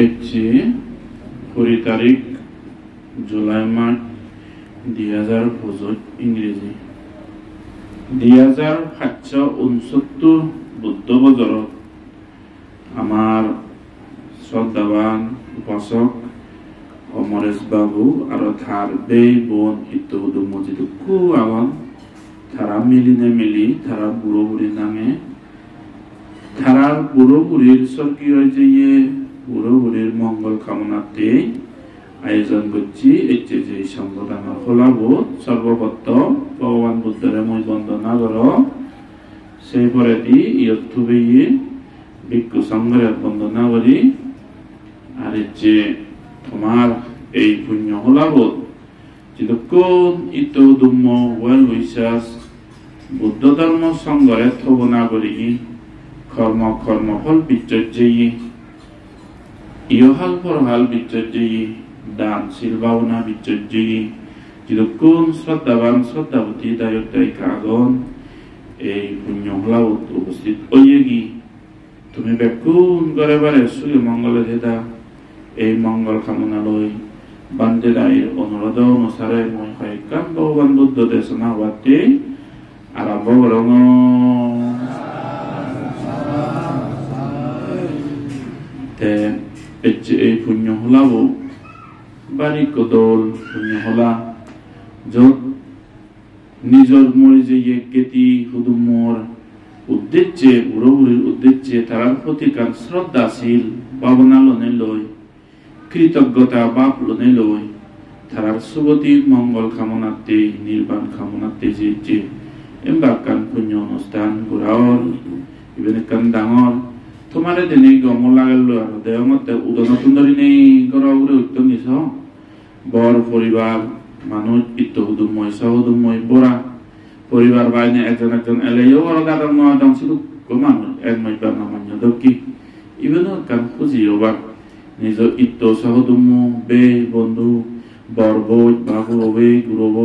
এটি 20 তারিখ জুলাই মাস 2025 ইংরেজি 2769 বুদ্ধ বছৰত আমার শ্রদ্ধাবান উপাসক অমরেশ বাবু আর তার বেই বোন ইত্যাদি মসজিদ খুব আগন তারা মিলি তারা বুড়ো বুড়ি নামে তারা বুড়ো বুড়ির স্বর্গীয় যে বুড়ো বুড়ির মঙ্গল কামনাতে আয়োজন করছি যে সংগঠন হলাবো সর্বপ্রথম ভগবান বুদ্ধের মই বন্দনা কর সেই পরে দি ইয়ুবে ভিক্ষু সংঘের বন্দনা করি আর যে তোমার এই পুণ্য হলাবো যতক্ষণ ইতোদুম্ম ওয়াল বিশ্বাস বুদ্ধ ধর্ম সংঘরে থবনা করি কর্মফল বিচর্যয়ী ইহহাল পরহাল বিচর্যয়ী দানশীল ভাবনা বিচর্যয়ী যতক্ষণ শ্রদ্ধাবান শ্রদ্ধাবতী দায়ক দায়িকা আগন এই পুণ্য হলাবত উপস্থিত ওইগি তুমি বেকুন করে বারে সূর্য মঙ্গলে দেদা এই মঙ্গল কামনা লই বান্দেদাইর অনুরোধ অনুসারে মই হয়কান ভগবান বুদ্ধ দেশনা হওয়াতে আরম্ভ করং তে এই পুণ্য হলাব বাড়ি কদল পুণ্য হলা যত নিজর মরি যে কেতি হুদুমর উদ্দেশ্যে বুড়ো বুড়ির উদ্দেশ্যে তার প্রতি কান শ্রদ্ধাশীল ভাবনা লনে লই কৃতজ্ঞতা বাপ লনে লই তার সুগতি মঙ্গল কামনাতে নির্বাণ কামনাতে যে এমবাকান পুণ্য অনুষ্ঠান ঘোরাওর ইভেন কান ডাঙর তোমারে দিনে গমল লাগাল আর দেহমতে উদন সুন্দরী নেই গড়া উড়ে উত্তম নিছ বর পরিবার মানুষ ইত্যহুদুময় সহদুময় বড়া পরিবার বাইনে একজন একজন এলেও আর দাদার নয় ছিল মানুষ এক মাইবার নামান্য দক্ষি ইভেন কান খুঁজি ওবার নিজ ইত্য সহদুম বে বন্ধু বরবই বাবু বে গুরব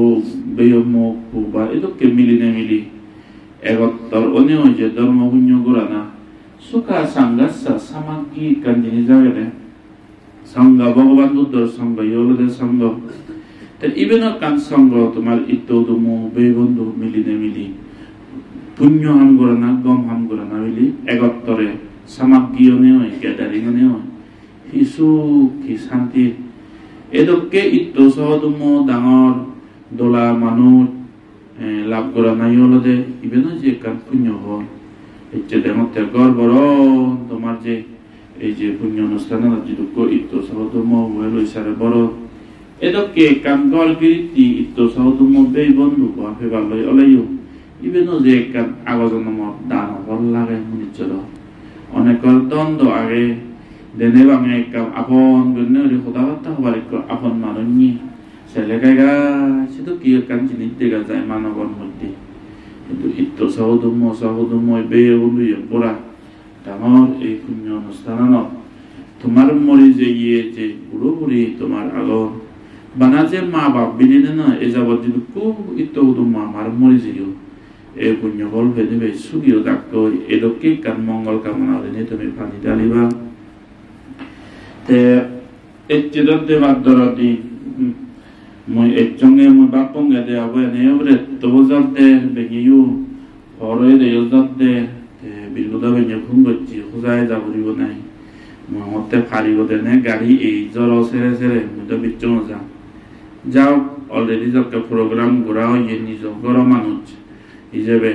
বে মুখ বা এদকে মিলি একত্তর অনেক যে ধর্ম পুণ্য গোড়ানা সুখা সাংগাসা সামাগি কান জিনিস যাবে সঙ্গ ভগবান বুদ্ধর সঙ্গ ইহলদের সঙ্গ ইভেন কান সঙ্গ তোমার ইত্যদুম বে বন্ধু মিলি পুণ্য হাম গোড়ানা গম হাম গোড়ানা মিলি একত্তরে সামাগিও নেই গ্যাদারিং নেই কিছু কি শান্তি এদকে ইত্য সহদুম ডাঙর দোলা মানুষ লাভ করা নাই হলদে ইভেন যে কান পুণ্য হল ইচ্ছে দেমতে গড় বড় তোমার যে এই যে পুণ্য অনুষ্ঠান যেটুকু ইত্য সহদুম ওয়েল ইসারে বড় এদকে কান গড় গিরিতি ইত্য সহদুম বে বন্ধু বাপে ভালোই অলাইও ইভেন যে কান আগজনমত দান ভাল লাগে মনিচর অনেকর দ্বন্দ্ব আগে দেনে বাঙে কাম আপন গনে রে খোদা বার্তা হবার আপন মানুষনি ছেলে গায়গা সেতো কি কান জিনিস দেখা যায় মানবর মধ্যে কিন্তু ইত্য সহদুম বে বন্ধু পড়া ডাঙর এই পুণ্য অনুষ্ঠান তোমার মরি যে যে বুড়ো বুড়ি তোমার আগর বানা যে মা বাপ বিলিনে না এ যাবত যদি খুব ইত্যদুম আমার মরি যেও এই পুণ্য ফল ভেদে সুগিও ডাক্ত এদকে কান মঙ্গল কামনা হলে তুমি পানি ডালিবা তে এচ্চেদতে বাদরতি মই এচ্চঙ্গে মই বাপঙ্গে দে আবে নেবরে তোজাতে বেগিয়ু হরে দে ইজাতে তে বিলুদা বেনে খুঙ্গচ্ছি খুজায় যাবরিব নাই মতে ফারিব দেনে গাড়ি এই জর সেরে মুদা বিচ্চন যাও অলরেডি যত প্রোগ্রাম ঘোরাও ইয়ে নিজ গর মানুষ হিসেবে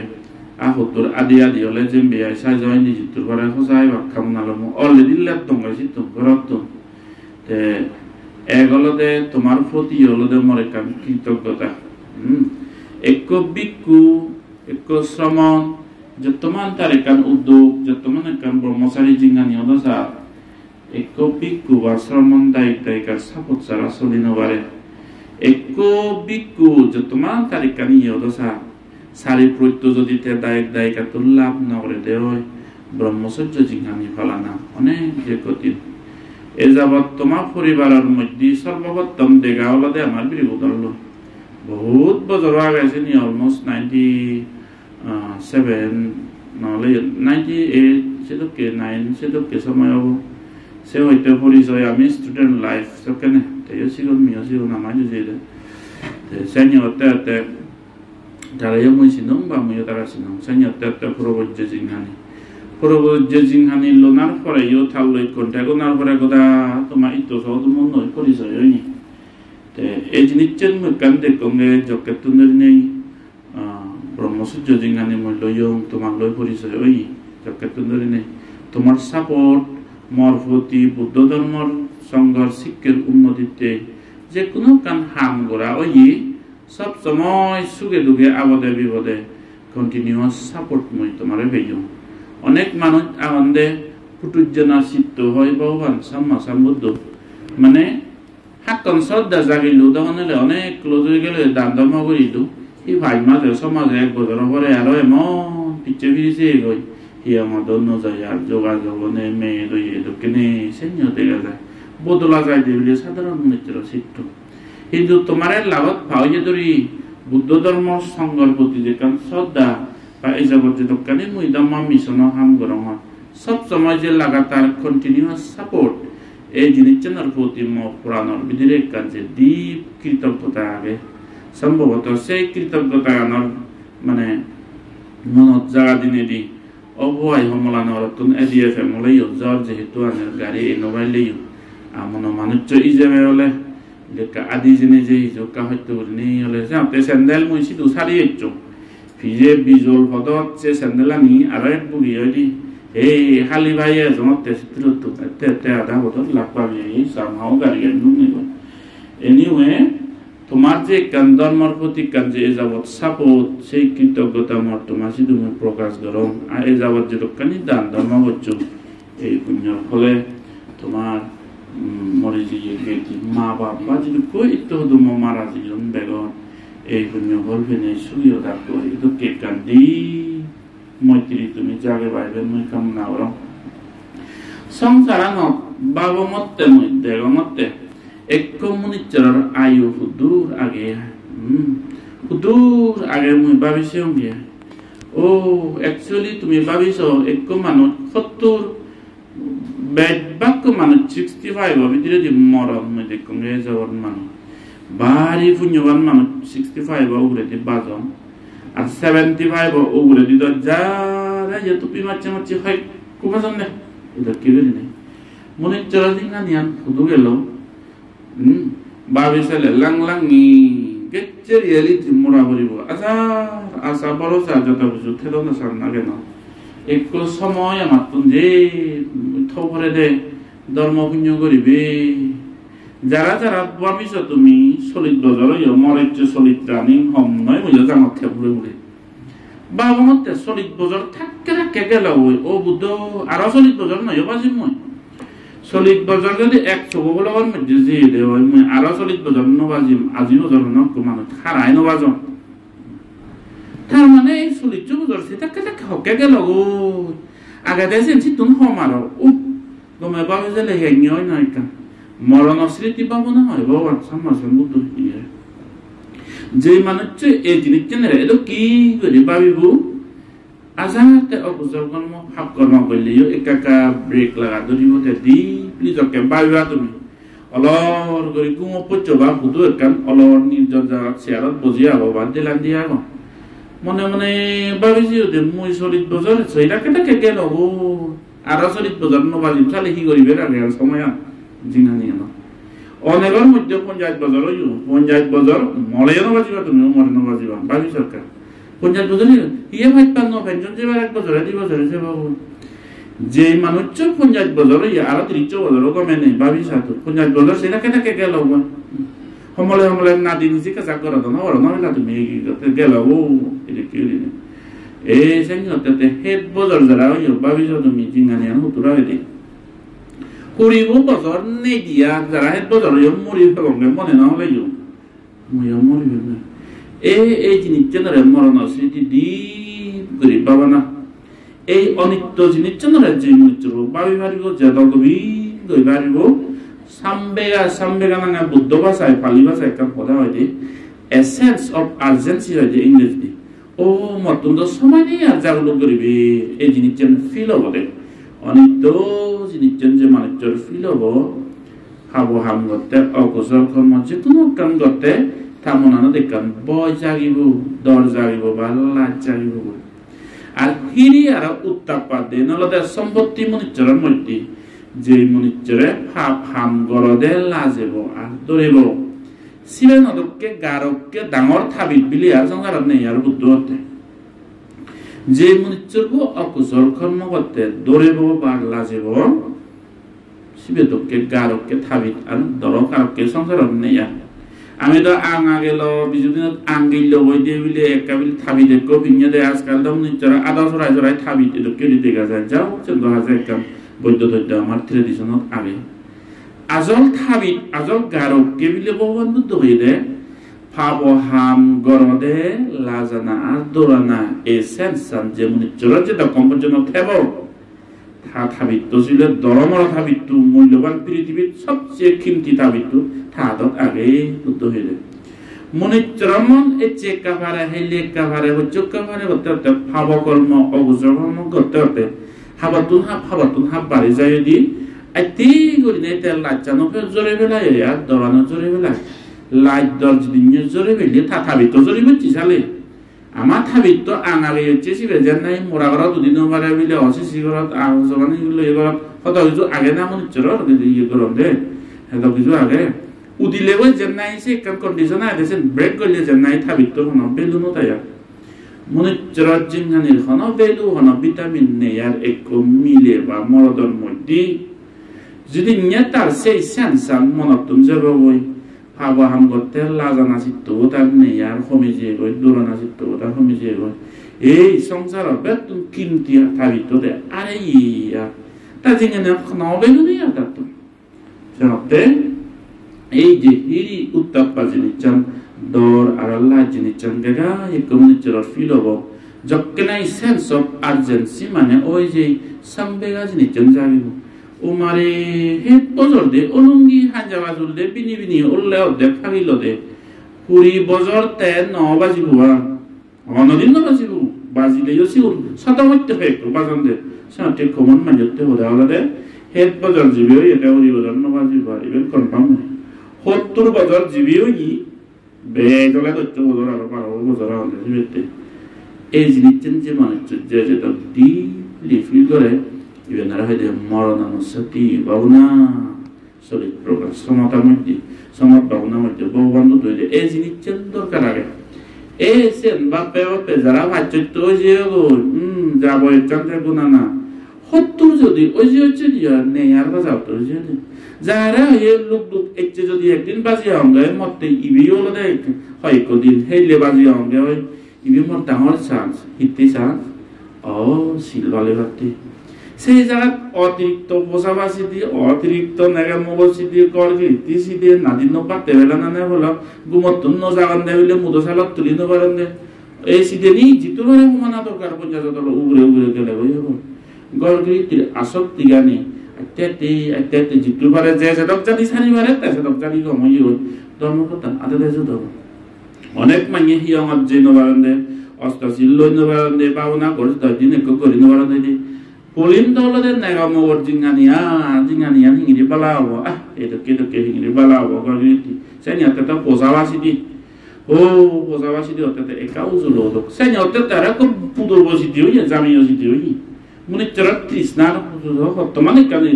আহতুর আদি হলে যে বিয়া সাজয় নিজের ঘরে খুজায় বা কামনালম অলরেডি ল্যাপ দঙ্গাইছি তো ঘরত তে এগলদে তোমার প্রতি হলদে মরে কাম কৃতজ্ঞতা এক বিক্ষু এক শ্রমণ যতমান তার একান উদ্যোগ যতমান একান ব্রহ্মচারী জিঙ্গানি হদসা এক বিক্ষু বা শ্রমণ দায়িত্বাইকার সাপত সারা চলি নবারে এক বিক্ষু যতমান তার একান হদসা সারি প্রত্য যদি তে দায়িকা তো লাভ নগরে দেয় ব্রহ্মচর্য জিঙ্গানি ফলানা অনেক যে কঠিন এ যাবৎ তোমার পরিবারের মধ্যে সর্বপ্রথম দেখা হলো দে আমার বিরোধ হলো বহুত বছর আগে আছে নি অলমোস্ট 97 নহলে 98 সেদকে 9 সেদকে সময় হবো সে হইতে পরিচয় আমি স্টুডেন্ট লাইফ সেখানে তাইও সিগন মিও সিগন আমার যেতে সেনিয়র তে যারা মই সিনং বা মই তারা সিনং সেনিয়র তে প্রবজ্য জিংহানি প্রবজ্য জিংহানি লোনার পরে ইও থাল লই কোনটা গোনার পরে গোদা তোমার ইতো সব মন নয় পরিচয় হয়নি তে এই জিনিসের মই কান্দে কমে জকেতুনের নেই ব্রহ্মসূর্য জিংহানি মই লইও তোমার লই পরিচয় হই জকেতুনের নেই তোমার সাপোর্ট মরফতি বুদ্ধ ধর্মর সংঘর শিক্ষার উন্নতিতে যে কোনো কান হাম গোড়া ওই সব সময় সুখে দুঃখে আবদে বিপদে কন্টিনিউয়াস সাপোর্ট মই তোমারে পেইও অনেক মানুষ আনন্দে ফুটুজ্জনা চিত্ত হয় ভগবান সাম্মা সাম্বুদ্ধ মানে হাতন শ্রদ্ধা জাগিলু তখন অনেক ক্লোজ হয়ে গেলে দান ধর্ম করিলু এই ভাই মাঝে সমাজে এক বছর পরে আরো এমন পিছিয়ে ফিরিছে গই আমাদের নজায় আর যোগাযোগ মেয়ে রয়ে দক্ষিণে সেনিও দেখা যায় বদলা যায় দেখলে সাধারণ মৃত্যুর চিত্র কিন্তু তোমার লাভত ভাই ধরি বুদ্ধ ধর্ম সংঘর প্রতি যে শ্রদ্ধা বা এই জগৎ যে দোকানে মুই ধর্ম মিশন হাম গরম হয় সব সময় যে লাগাতার কন্টিনিউয়াস সাপোর্ট এই জিনিসটার প্রতি পুরানোর বিধির কাজে দীপ কৃতজ্ঞতা আগে সম্ভবত সেই কৃতজ্ঞতা আনার মানে মনত জাগা দিনে দি অবহাই সমলানো রতন এডিএফএম লইও জ্বর যেহেতু আনের গাড়ি এনোবাইলেও আমন মানুষ ইজেবে হলে আদি জেনে যে হিজোকা হয়তো নেই হলে যাতে স্যান্ডেল মই সিধু সারি হইছ ফিজে বিজল হদত যে স্যান্ডেল আনি আর এক বুগি হইলি এই খালি ভাই এজন তেস্তিরত তে আধা বছর লাভ পাবি এই সামহাও গাড়ি আনুন নিব এনিওয়ে তোমার যে কান ধর্মর প্রতি কান যে যাবত সাপোর্ট সেই কৃতজ্ঞতা মর তোমার সিধু প্রকাশ করম আর এই যাবত যে দোকানি দান ধর্ম করছো এই পুণ্যর ফলে তোমার মরে যে ব্যক্তি মা বাবা যদি কই তো দুম মারা জীবন বেগন এই পুণ্য ফল ফেনে সুইও থাকো এটা কে কান দি মৈত্রী তুমি জাগে বাইবে মই কামনা করো সংসারানো বাবা মতে মই দেগ মতে এক কমিউনিটির আয়ু দূর আগে মুই ভাবিছো গিয়ে ও অ্যাকচুয়ালি তুমি ভাবিছো এক মানুষ 70 বেড বাক্য মানুষ 65 ভিতরে দি মরণ মই দেখো গে যাওয়ার মানুষ বাড়ি পুণ্যবান মানুষ 65 উপরে দি বাজন আর 75 উপরে দি যারা যে টুপি মারছে হয় খুব পছন্দ এটা কি করি নাই মনে চলা দিন না নিয়ান ফুদু গেল ভাবিছিলে লাংলাঙি গেছে রিয়েলিটি মোড়া করিব আচ্ছা আশা ভরসা যত কিছু থেলো না সার না কেন একটু সময় আমার যে থরে দে ধর্ম পুণ্য করিবে যারা যারা ভাবিছ তুমি চলিত বজর মরেছে চলিত রানি হম নয় বুঝে জামাত খেপুরে বলে বাবা মতে চলিত বজর থাকে থাকে গেল ও বুদ্ধ আরো চলিত বজর নয় বাজি মই চলিত বজর যদি 100 বলবার মধ্যে যে দেওয়া আরো চলিত বজর নবাজিম আজি বজর নক মানুষ খারাই নবাজন তার মানে এই চলিত বজর সে থাকে থাকে হকে গেল গো আগে দেশেন তুমি হমার ও গমে বাবা যে হেঙ্গি হয় না এটা মরণ স্মৃতি পাবো না হয় ভগবান সাম্মাসন বুদ্ধ যে মানুষ এই জিনিস চেনে এটা কি করে ভাবিব আজাতে অবসর কর্ম ভাব কর্ম করলেও একা ব্রেক লাগা ধরিব ডিপলি জকে ভাবিবা তুমি অলর করে কুমো পচবা বুধু একান অলর নির্জন জায়গা চেয়ারত বজি আব বা দিলান দিয়া আব মনে মনে ভাবিছি যে মই চলিত বছর সেইটা কেটাকে গেল ও আর চলিত বছর নবাজিম চালে কি করিবে আগে সময় জিনানি না অনেকের মধ্যে পঞ্চায়েত বছর পঞ্চায়েত বছর মরে নবাজিবা তুমি মরে নবাজিবা ভাবি সরকার পঞ্চায়েত বছর ইয়ে ভাইপান পেনশন যেবার 1 বছরে 2 বছরে সে বাবু যে মানুষ পঞ্চায়েত বছর আর 30 বছর কমে নেই ভাবি সাথে পঞ্চায়েত বছর সেটা কেটাকে গেল সমলে সমলে নাদি নিজে কাজা করা তো না ওরা নয় না তুমি গেল ও এটা কি এই সেঙ্গতে হেড বছর যারা ভাবিছ তুমি জিঙ্গানি হুতুরা হয়ে দেয় 20 বছর নেই দিয়া যারা হেড বছর মরি ফেলবে মনে না হলে মরি ফেলবে এই জিনিস চেনারে মরণ স্মৃতি ডিপ করি বাবা না এই অনিত্য জিনিস চেনারে যে মৃত্যু ভাবি পারিব যে গভীর পারিব সাম্বেগা নাঙা বুদ্ধ ভাষায় পালি ভাষায় একটা কথা হয় যে a sense of urgency হয় যে ইংরেজি ও মতন্দ সময় নেই আর যাগুলো করিবে এই জিনিস যেন ফিল হবে 어니또 지니쩐지 만에 절 필요고 하고 한 것때 어고서 그뭐지 그노깐 것때 다문하는 데깐 보자기부 덜자기부 발라자기부 আর হিরি আর উত্তাপাদে নলদে সম্পত্তি মনিচর মধ্যে যে মনিচরে ফাপ হাম গরদে লাজেব আর দরেব সিবে নদকে গারককে ডাঙর থাবিত বিলি আর সংসারত নেই আর বুদ্ধতে যে মনিচরবো অকুশল কর্ম করতে দরেব বা লাজেব সিবে দকে গারককে থাবিত আর দর গারককে সংসারত নেই আমি তো আঙা গেল বিজুদিন আঙ্গিল বই দিয়ে বিলে একাবিল থাবি দেখো ভিঙে দেয় আজকাল তো নিশ্চয় আদা চড়াই চড়াই থাবি তো কেড়ে দেখা যায় যাও চন্দ্র হাজার একদম বৈদ্য ধৈর্য আমার ট্রেডিশনত আগে আজল থাবি আজল গারককে বিলে বহুবন্ধু দই দে ফাব হাম গরদে লাজানা আর দোরানা এ সেন্সান যে নিশ্চয় যেটা কম্পজন থেব থাবিত ছিল দরমর থাবিত মূল্যবান পৃথিবীর সবচেয়ে कीमती থাবিত থাদত আগে উদ্দ হইলে মনিচরমন এ চেকা ভারে হেলে কাভারে হচকা ভারে হতে ভাবকর্ম অগুজকর্ম করতে হাবাতুন হাব বাড়ি যায় দি আইতি গরি নে তেল লাচ্চানো ফে জরে বেলা ইয়া দরানো জরে বেলা লাইট দর্জ দিন জরে বেলি থাবিত জরে বেচি সালে আমার থাবিত আঙালে হচ্ছে সিবে যেন নাই মোরা ঘর দুদিন বারে বিলে অসিসি ঘরত আহজমানি গুলো এগুলো কত কিছু আগে না মনিচর ইয়ে গরম দে এত কিছু আগে উদিলে ওই যেন নাই সে কান কন্ডিশন আই দেন ব্রেক করলে যেন নাই থাবিত হন বেলু নতায়া মনিচর জিংহানির হন বেলু হন ভিটামিন নে আর এক মিলে বা মরদর মধ্যে যদি নেতার সেই সেন্সান মনতুন যাবে ওই হাবা হাম করতে লাজানা চিত্ত তার নেই আর কমে যে গই দূরনা চিত্ত তার কমে যে গই এই সংসার বেতুন কিমতি থাবিত দে আরে ইয়া তা জিঙে না নবে নুনি আর তো জানতে এই যে হিরি উত্তাপা জিনিচান দর আর আল্লাহ জিনিচান গেগা এই কমিউনিটির ফিল হবো যকেনাই সেন্স অফ আর্জেন্সি মানে ওই যে সামবেগা জিনিচান জাগিব উমারে হেত বজর দে অলুঙ্গি হাঞ্জা বাজুল দে বিনি বিনি উল্লে অর্ধেক ফাগিল দে পুরি বজর তে ন বাজিব অনদিন ন বাজিব বাজিলে ইসি সাতামত্য হয়ে বাজন দে সাথে কমন মানতে হলে হলে হেত বজর জিবিও এটা উরি বজর ন বাজিব ইভেন কনফার্ম 70 বজর জিবিও ই বেজলে তো বজর আর পারো বজর হলে জিবিতে এই জিনিসের যে মানুষ যে যেটা ডিপলি ফিল করে ইভেন আর হইতে মরণানুসতি ভাবনা শরীর প্রকাশ সমতার মধ্যে সমত ভাবনার মধ্যে বহু বন্ধু তৈরি এই জিনিসের দরকার আগে এই সেন বাপে বাপে যারা ভাচ্যত্য ওই যে যাব চন্দ্রে গুণা না 70 যদি ওই যে হচ্ছে নেই আর বাজাও তো যারা এ লোক একটু যদি একদিন বাজিয়ে হঙ্গে মতে ইবিও লদে হয় কদিন হেলে বাজিয়ে হঙ্গে হয় ইবি মোর ডাঙর চান্স হিতে চান্স ও সিলবালে বাতি সেই জায়গা অতিরিক্ত পোষাবাসী দিয়ে অতিরিক্ত নেগামবসী দিয়ে করবি তিসি দিয়ে নাদিন পাতে বেলা না বলো গুমতুন জাগান দে বলে মুদসালত তুলি নবারেন দে এই সিদে নি জিতু বারে মানা দরকার 50 তল উগরে উগরে গেলে হই হবো গলগির আসক্তি গানি আতে জিতু বারে যে দক জানি সানি বারে তে দক জানি গমই হই ধর্মকথা আতে দেছো দব অনেক মাইয়ে হিয়ঙত যে নবারেন দে অষ্টশীল লই নবারেন দে পাওনা করছ দিন এক করি নবারেন দে Polim dolo den nega mo jinganian hingi balawo eto hingi balawo galiti senya tata posawasi di otete ekauzu lodo senya otete ara ko pudo bositi oye zami yositi oye mune cerat trisna ko tomane kan i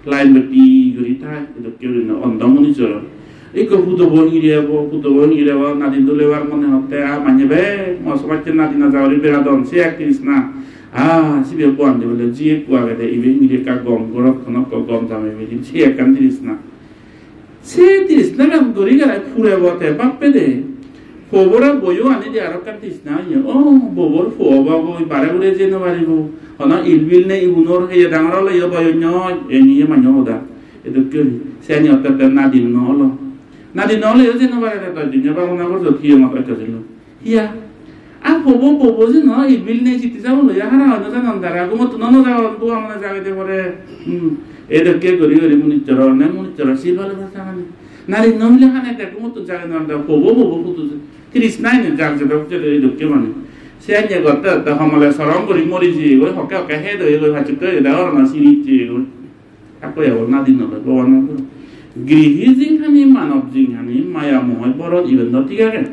lain beti gurita eto kiri na onda muni cero iko pudo boni rewa nadin dolewar mone hotte a manyebe mo sobache nadina zawri beradon se trisna sibe buan de bele ji kwa ga de ibe mi de ka gom gorok kono ko gom jame mi di che kan dirisna se dirisna gam gori ga pure bote bappe de fobora boyo ani de aro kan dirisna yo bobor foba go bare ure je no bari go ona ilbil ne unor he dangro le yo boyo nyo eni ye manyo da edo ke se ani otta na din no lo yo je no bare ta din ba na go zo kiyo ma ka jelo iya bobo je no ilbil ne jiti jabo lo ya hara no tan andara go mo no jago to amana jage de pore edo ke gori muni choro silvale na tan nari nomle hane de go mo to jage no anda bobo putu 39 ne jage de edo ke mane Saya jaga tu hamala sarang beri mori je, goi hokka kahe do, goi hacu ke, dah orang nasi ni je, goi. Apa ya orang nadi nak bawa nak. Grihi jinghani manab jinghani maya mohay borot even do tiga kan.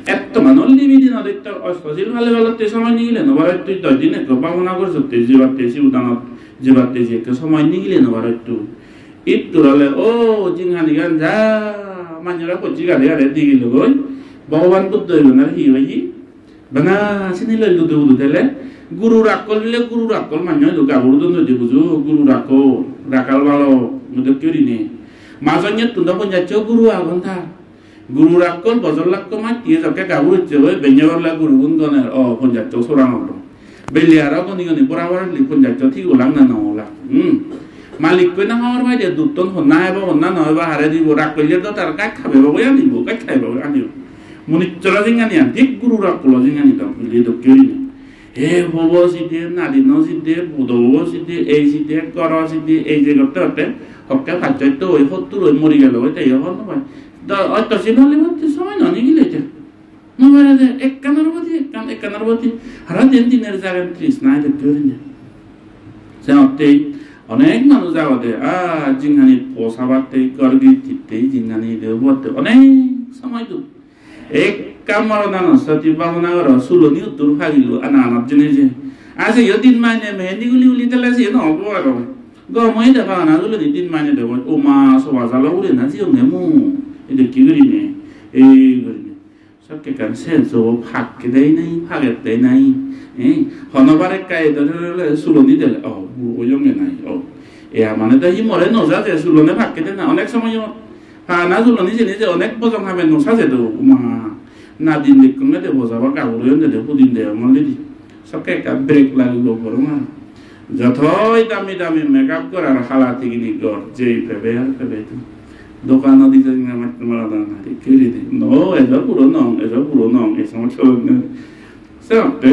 Etto manol libidi na detta ostosil hale balate samay nigile no barat tu dodine ko banguna korsotte jibatte si udanot jibatte je ke samay nigile no barat tu. Itu rale oh jinghani kan ja manyara ko jiga dia re digile goi. Bhagavan Buddha benar hiwahi. Bana sini le ludu dele guru rakol manyo do gaburu do de buju guru rakal balo mudak kyuri ne mazanya tunda punya guru agonta guru rakol bozolak ko mati so ka gaburu chewe benyawar la guru gundone o punya sorang lo beliara ko ni borawar li punya thi ulang na ola malik ko na hawar ba de dutton honna ba honna no ba hare di rakol je do tar ka khabe ba ya ni bo ka khai ba ani Munit cerazingan yang dik guru rakul zingan itu lihat kiri ni, bobo sih nadino sih bodoh sih sih koro sih jaga terus hokka kaca itu hotu mori galo itu ya hono apa, dah atau sih nolak itu sama nani gile aja, nomor ada ekkan arboti, harus janji nerjakan tris naik itu kiri ni, saya waktu onek manusia waktu jinghani posabat korgi tite jinghani itu buat onek sama itu. Ek kamar nana sati banguna garo sulo ni utur hagilu anak jenis ase yo tin mane me ni uli telasi no garo go mo ida bangana sulo ni tin mane de uma so wazala ule na si ngemu ide kigri ne gri sakke kan senso phak ke dei nai phak te nai hono bare kai de sulo ni de o yong nai o amane da hi more no sa de sulo ne phak ke de na onek সময় 나도 이제 어넥 보정하면 노사제도 막 나딘 느낌에 보자봐 가고려는데 부딘데 말이지 석게가 브레이크 라고 그러면 যতই দামি makeup করার হালাতিগিনি গর যেই পেবে দোকান দিতে মারা না কিরি দি নো এজা পুরো নং এই সময় চলবে সেটা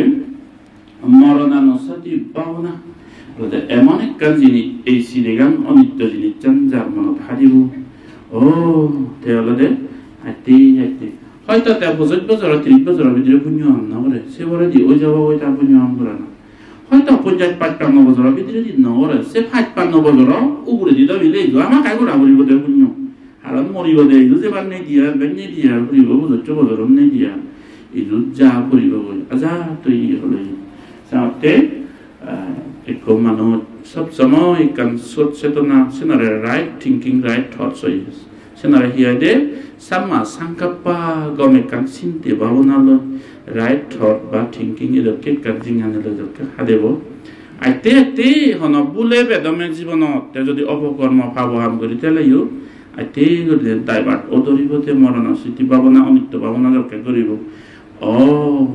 মরণানো সতি পাওনা বলে এমন এক জিনিস এই সিলেগান অনিত্য জিনিস যার মনে ভাবিব 대열로데 하티 হয়তো 10 বছর 30 বছর ভিতরে পুণ্য না করে সেবারে দি ওই যাওয়া ওইটা পুণ্য আমরা না হয়তো 50-55 বছর ভিতরে দি না করে সে 55 বছর উপরে দিদা বিলে আমা কাই করে আমরি বদে পুণ্য হারাম মরিব দে ইজু বান্নে দিয়া বেন্নে দিয়া পুরিব বুঝছো বছর নে দিয়া ইজু যা পুরিব বল আজা তুই হলে সাথে एक मानो सब समय kan চেতনা সেনারে right thinking right thoughts সেনারে হিয়াদে sama sangkapa gome kan sinte bavonalo right thought ba thinking edoke kan jingane lojoke hadebo aite hono bule bedome জীবনতে যদি অপকর্ম ভাবহাম করি তাহলে ইউ আইতে গদে দাইবাট অদরিবতে মরণ স্মৃতি ভাবনা অনিত্য ভাবনা যকে করিব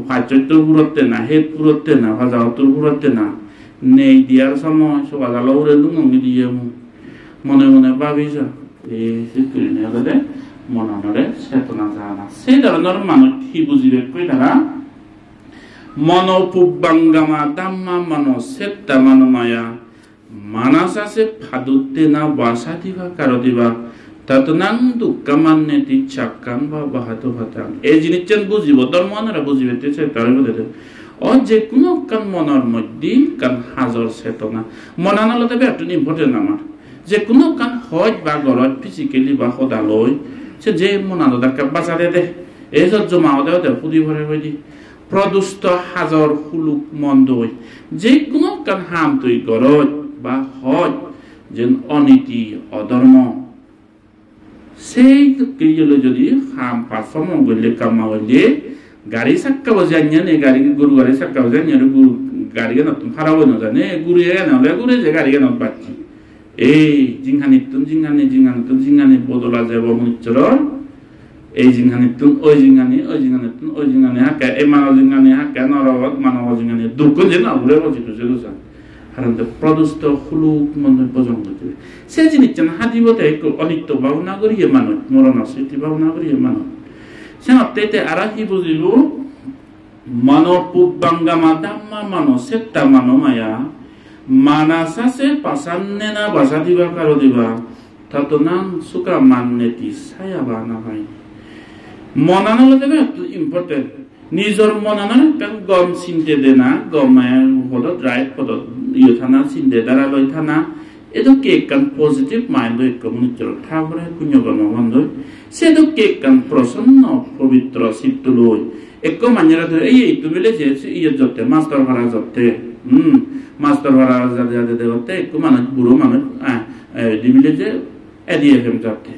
ফাজত পুরতে না হেত পুরতে না ভাজাওতর পুরতে না নেই দিয়ার সময় সকাল উড়ে লুঙ্গি দিয়ে মনে ভাবিছা এই সিকুরিনে হলে মনরে চেতনা জানা সেই ধরনের মানুষ কি বুঝিবে কই তারা মনোপুব্বাঙ্গামা দাম্মা মনো সেত্তা মানমায়া মানাসাসে ফাদুতে না বাসা দিবা কারো দিবা তাতনাং দুঃখামান্নেতি চাক্কাং বা বাহাতো ভাতাং এই জিনিসটা বুঝিব ধর্মনারা বুঝিবে তেছে তার মধ্যে যে কোনো কান মনের মধ্যে কান হাজর চেতনা মনানলতে বেটুন ইম্পর্টেন্ট আমার যে কোনো কান হয় বা গলত ফিজিক্যালি বা সদালৈ সে যে মনানদাকে বাঁচালে দে এই জমা দে পুদি ভরে হয়ে দি প্রদুষ্ট হাজর হুলুক মন্দ যে কোনো কান হাম তুই গলত বা হয় যেন অনীতি অধর্ম সেই যদি হাম পারফর্ম করলে কামা হইলে গাড়ি সাক্কা বজান্য নে গাড়ি গুরু গাড়ি সাক্কা বজান্য গুরু গাড়ি কেন হারাব না জানে গুরু গুরে যে গাড়ি কেন পাচ্ছি এই জিংহানি বদলা যাব মুচর এই জিংহানিতুন ওই জিংহানি হাকা এই মানব জিংহানি হাকা নরবত মানব জিংহানি দুঃখ যে না ঘুরে বসিত সেগুলো হারান্ত প্রদুষ্ট হুলুক মনে বজন করতে সে জিনিস হাদিবতে অনিত্য ভাবনা করিয়ে মানুষ মরণ স্মৃতি ভাবনা করিয়ে মানুষ সেতে আরাহি বুঝিলু মনোপুব্বাঙ্গামা দাম্মা মানো সেত্তা মানো মায়া মানাসাসে পাসান্নে না বাসা দিবা কারো দিবা তাতো নাম সুকা মান্নেতি ছায়া বানা হয় মনানো দেবে ইম্পর্টেন্ট নিজর মননের কান গম চিন্তে দেনা গমায় হলো ড্রাইভ হলো ইয়ে থানা চিন্তে দ্বারা লই থানা এতো কেক কান পজিটিভ মাইন্ড হই কমিউনিটির ঠাকুরে পুণ্য কর্ম বন্ধ সেতো কেক কান প্রসন্ন পবিত্র চিত্ত লই এক মাঞ্জারা ধরে এই তুমি লেছে ইয়ে জতে মাস্টার ভাড়া জতে মাস্টার ভাড়া যাতে যাতে দেওয়াতে এক মানুষ বুড়ো মানুষ দিবিলে যে এডিএফএম জতে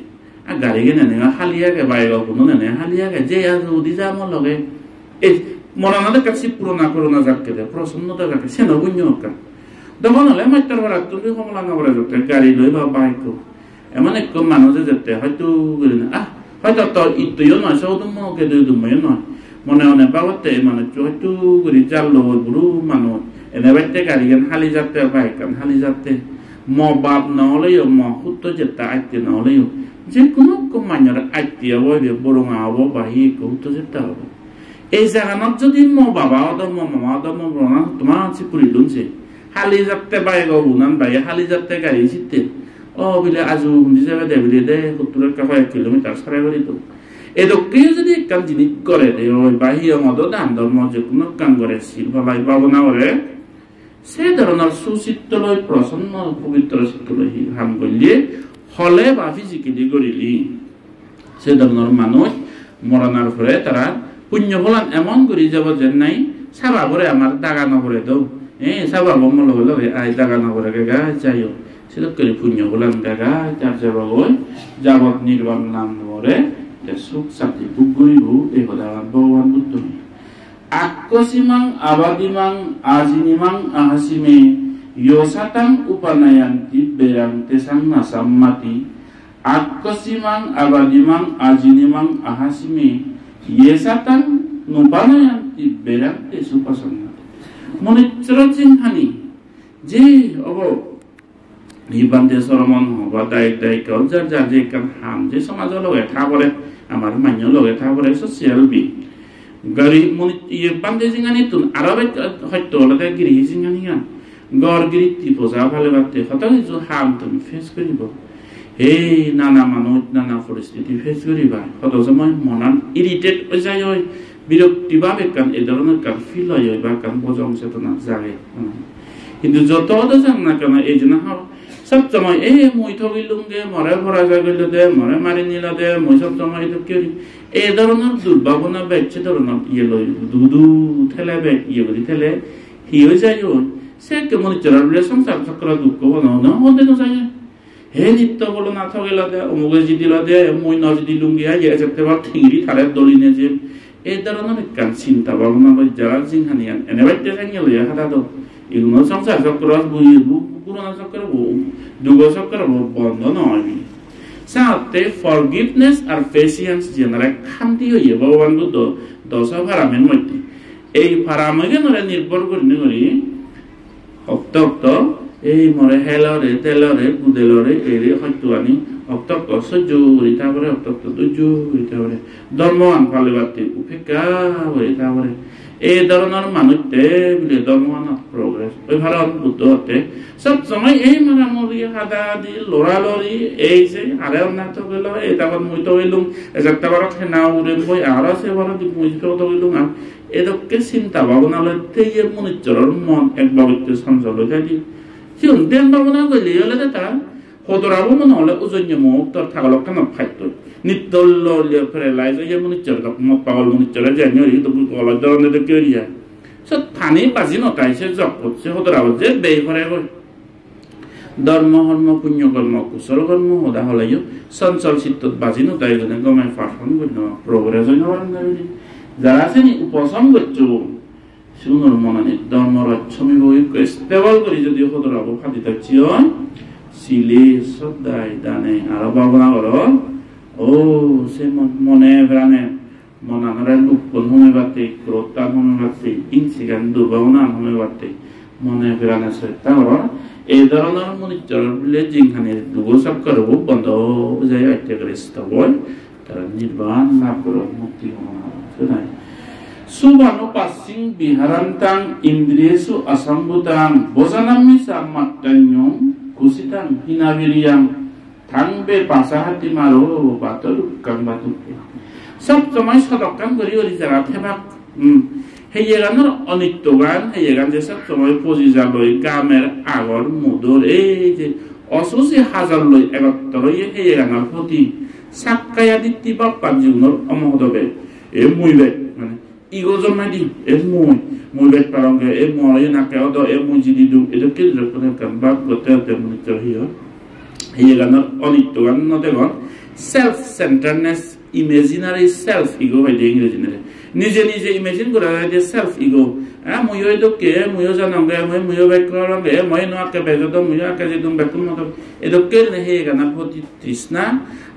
আর গাড়ি কেনে নে হালিয়াকে বাইরে কোনো নে হালিয়াকে যে আজ উদি যা মন লগে এই মরানাদের কাছে পুরোনা করোনা যাকে দে প্রসন্নতা যাকে সে নবুন্য কান তখন হলে মাস্টার ভাড়া তুমি কমলা নগরে যেতে গাড়ি লই বা বাইক এমন এক মানুষে যেতে হয়তো হয়তো তোর ইতুইও নয় সৌদম মকে দুই দুময় নয় মনে মনে বাবতে মানুষ হয়তো করি জাল লোক বুড়ো মানুষ এনে বাইতে গাড়ি গান হালি যাতে বাইক গান হালি যাতে ম বাপ নহলেও ম সুতো যেতে আইতে নহলেও যে কোনো মান্যর আইতে হব বরঙা হব বাহি সুতো যেতে হবে এই জায়গানত যদি ম বাবা হদ ম মামা হদ ম বরঙা তোমার আছে পুরি লুনছে হালি যাতে বাইক বুনান বাই হালি যাতে গাড়ি জিতে ও বিলে আজু হুন্দি যাবে দে বিলে দে 70 কিলোমিটার সারাই বাড়ি তো এদকেও যদি কাম জিনিস করে দে ওই বাহির মদ দান ধর্ম যে কোনো কাম করে শিল ভালাই ভাবনা করে সে ধরনের সুচিত্তলয় প্রসন্ন পবিত্র চিত্তলয় হাম করলে হলে বা ফিজিক্যালি করিলি সে ধরনের মানুষ মরণার পরে তারা পুণ্য ফলান এমন করে যাব যে নাই সাবা করে আমার দাগা নপরে দাও সাবা বমল লগে আই দাগা নপরে গা যাইও সেটা করে পুণ্য ফলান গাগা তার যাবত নির্বাণ নাম ধরে সুখ শান্তি বুক গরিব এই কথা ভগবান Buddha আকসিমাং আবাদিমাং আজিনিমাং আহাসিমে yosatam upanayanti berang tesang nasammati akkosimang abadimang ajinimang ahasime yesatam nupanayanti berang tesupasammati monitrocin hani je obo ibante soromon hoba dai ka jar jar je kan ham je samaj loge thabore amar manyo loge thabore social bi gari moni ye bande jingani tun arabe hoyto lage giri jingani gan গড়গিরি টিপোজা ভালো বাতে কত কিছু হাম তুমি face করিব এই নানা মানুষ নানা পরিস্থিতি ফেস করিবা কত সময় মনান ইরিটেট হয়ে যায় হয় বিরক্তি ভাবে কান এই ধরনের কান ফিল হয় বা কান বোঝং চেতনা জাগে কিন্তু যত জান না কেন এই জন্য সব সময় এই মই থগিলুঙ্গে মরে ভরা জাগিল দে মরে মারি নিল দে মই সব সময় এটা কি এই ধরনের দুর্ভাবনা বেচে ধরনের ইয়ে লই দুদু ঠেলে বে ইয়ে করি ঠেলে হি হয়ে যায় সে কেমন চরাবলে সংসার চক্র দুঃখ বনানো হতে না যায় হে নিত্য বলো না থগেলা দে অমুকে জিদিলা দে মই ন যদি লুঙ্গি আই যেতে বা ঠিংরি থারে দলিনে যে এই ধরনের কান চিন্তা ভাবনা বা যারা জিনহানিয়ান এনে বাইতে জানিয়ে লইয়া খাতা তো এগুলো সংসার চক্র বুঝি পুরোনো চক্র দুগ চক্র বন্ধ নয় সাথে ফরগিভনেস আর পেশেন্স জেনারে খান্তি হইয়ে ভগবান বুদ্ধ দশ ফারামের মধ্যে এই ফারামকে নরে নির্ভর করি অক্তক্ত এই মরে হেলরে তেলরে গুদেলরে এরে হয়তো আনি অক্তক্ত সহ্য করি তারপরে অক্তক্ত ধৈর্য করি তারপরে ধর্মবান ফালে বাড়তে উপেক্ষা করি তারপরে এই ধরনের মানুষতে বলে ধর্মবান প্রগ্রেস ওই ভারত বুদ্ধ হতে সব সময় এই মারামরি হাদাহাদি লড়ালড়ি এই যে আরে অন্যান্য গেল এই তারপর মই তো হইলুম একটা বার না উড়ে বই আর সে ভারত মই তো হইলুম আর এদকে চিন্তা ভাবনা লইতে ইয়ে মনুষ্যর মন একভাবে সঞ্চল হয়ে যায় সিউন দেন ভাবনা করলে হলে তারা হতরাবো মনে হলে ওজন্য মুখ তোর থাকলো কেন খাদ্য নিত্য ফেরে লাই যে মনুষ্যর মত পাগল মনুষ্যরা জানি তো গলার ধরনের কেউ যায় সব থানি বাজি নটাইছে জপ করছে হতরাবো যে বেই করে গই ধর্ম কর্ম পুণ্য কর্ম কুশল কর্ম হদা হলে সঞ্চল চিত্তত বাজি নটাই গেলে গমাই ফার্সন করি প্রগ্রেস হয়ে যাওয়ার যারা আছেন উপশম করছো শুনুন মনে ধর্মরক্ষমী বই স্টেবল করি যদি হতরাবো ফাঁদি থাকছি সিলে শ্রদ্ধায় দানে আরো ভাবনা করো ও সে মনে প্রাণে মনানরা লুপ্পন হমে বাড়তে ক্রোধটা হমে বাড়তে ইনসিগান দুর্ভাবনা হমে বাড়তে মনে প্রাণে শ্রদ্ধা করো এই ধরনের মনুষ্যর বলে জিংখানের দুগো সব করবো বন্ধ যায় আইতে করে স্থবল তারা নির্বাণ লাভ করো মুক্তি Subhanu passing biharantang indriyesu asambutang bosanami samatanyong kusitang hinaviriang thangbe pasahati maro bator kang batu sab সময় সদকাম করি ওই জায়গা থেবা হেয়ে গানের অনিত্য গান হেয়ে গান যে সব সময় পজিজা লই গামের আগর মুদর এই যে অসুসি হাজার লই একত্র হেয়ে গানের প্রতি সাক্কায়া দিতি বাপ্পার জীবনের অমহদবে এ মুইবে মানে ইগো জন্মাই দি এ মুইবে পারঙ্গে এ মরে নাকে অদ এ মুই জিদি দু এটা কি রকম কাম বাপ করতে তেমনি তো হিও হেয়ে গানের অনিত্য গান নদেগন সেলফ সেন্টারনেস ইমেজিনারি সেলফ ইগো হয় যে ইংরেজি নিজে নিজে ইমেজিন করা হয় যে সেলফ ইগো মুইও এদকে মুইও জানঙ্গে মুইও ব্যাক করঙ্গে মই নকে বেজদ মুইও আকে যেদম ব্যাকুম মত এদকে হে গানা প্রতি তৃষ্ণা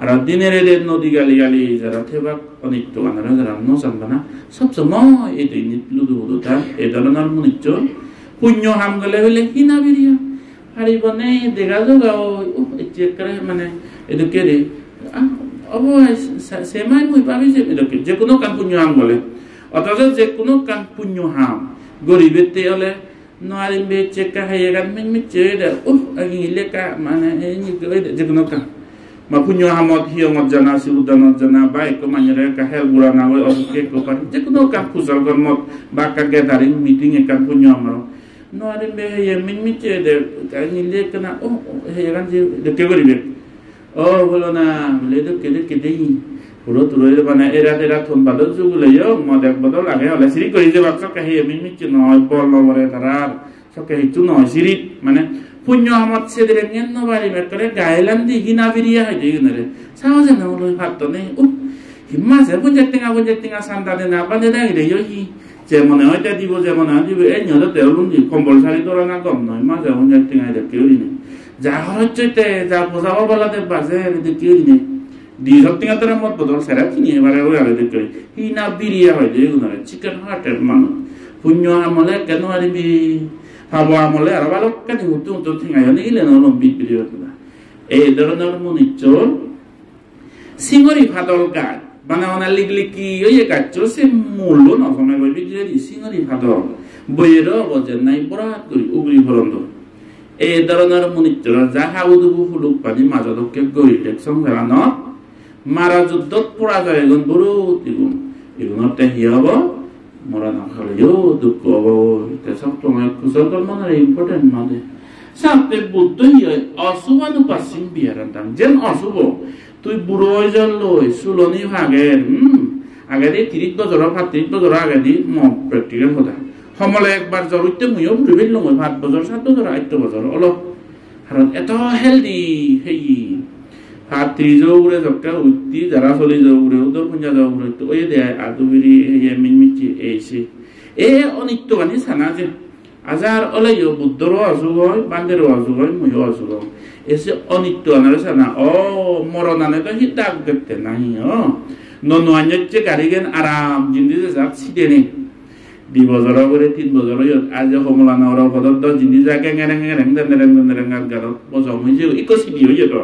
আর দিনের এর নদী গালি গালি যারা থেবা অনিত্য গানারা যারা ন জানবানা সব সময় এই দুই নিতলু দুটা এই ধরনের মনিচ্চ পুণ্য হাম গলে হইলে হিনা বিরিয়া হারিবনে দেখা যাও চেক করে মানে এদকে রে সেমাই মুই পাবি যে কোনো কাম পুণ্য হাম বলে অথচ যে কোনো কাম পুণ্য হাম গরিবের তে হলে নয়ারিম বে চেকা হাইয়ে গান মিন চেয়ে আগি লেকা মানে যে কোনো কাম মা পুণ্য হামত হিয়মত জানা সিউদানত জানা বা এক মানেরে কাহেল বুড়া না হয় অসুখে কোপার যে কোনো কাম কুশল কর্মত বা কাকে দাঁড়িয়ে মিটিং একাম পুণ্য আমার নয়ারিম বে হাইয়ে মিন চেয়ে দে আগি লেকা না হাইয়ে গান যে দেখে গরিবের বলো না বলে তো কেটে কেটেই পুরো তুলে মানে এরা থন বাদল যুগুলে মদেক বদল আগে হলে সিঁড়ি করে যে বাপ সবকে হেয়ে মিনমিচ্ছে নয় বল নবরে তারার সবকে হিচু নয় সিঁড়ি মানে পুণ্য আমার সেদের নিয়ে নবারি বের করে গাইলাম দি হিনা বিরিয়া হয় যে রে সাহসে না হলো ভাত নেই হিম্মাসে পুঞ্জার টিঙা সান্তা দে না বাদে না রে ই যে মনে হয় তা দিব যে মনে হয় দিব এই নিহত তেরুন দি কম্বল শাড়ি তোরা না কম নয় মাঝে পুঞ্জার টিঙা এটা কেউ নেই যা হচ্ছে যা বোঝাবো বলাতে বাজে কেউ নেই দি সত্যি কথা মত বদল সেরা কিনে এবারে ওই আগে দেখতে হিনা বিরিয়া হয় যে চিকেন হার্টের মানুষ পুণ্য আমলে কেন আরবি ভাবো আমলে আর ভালো কেন উত্তম উত্তম ঠিঙাই হলে গেলে লম্বি বিরিয়া এই ধরনের মনিচ্চ সিঙ্গরি ফাদল গাছ বানাওনা লিগলিকি ওই গাছ সে মূল্য না সময় বলবি যে সিঙ্গরি ফাদল বইয়ের অবজের নাই বরাত করি উগরি ভরন্দ এই ধরনের মনিচ্চরা যাহা উদুবু ফুলুক পানি মাজদকে গরিলেক সংসার ন মারা যুদ্ধত পড়া যায় এগুন বড় এগুনতে হি হব মরা না খালেও দুঃখ হব সব তোমার কুশল কর্মনের ইম্পর্টেন্ট নদে সাথে বুদ্ধ অশুভানু পাশ্চিম বিহারান্তাম যেন অশুভ তুই বুড়ো হয়ে যাল লই চুলনি ভাগের আগে দিয়ে 30 বছর 35 বছর আগে দি প্র্যাকটিক্যাল কথা সমলে একবার জ্বর উঠতে মুইও বুড়ি ফেললো মই 5 বছর 7 বছর 8 বছর অলপ কারণ এত হেলদি হেই হাতি জৌরে জক্কা উঠতি যারা চলি জৌরে উদর পুঞ্জা জৌরে তো ওই দে আদুবিরি হেয়ে মিনমিচি এইছে এ অনিত্য গানি সানা যে আজার অলাইও বুদ্ধরও অসুখ হয় বান্দেরও অসুখ হয় মুইও অসুখ হয় এসে অনিত্য আনারে সানা মরণ আনে তো হি দাগ দেখতে নাই ননুয়াঞ্জে গাড়ি গেন আরাম জিন্দিতে যাক ছিটে নেই 2 বছর করে 3 বছর আজ সমলানা ওরা পদার্থ জিনিস যাকে নেরেং গাড়ো বসম হয়েছে ইকো সিটি হয়ে তো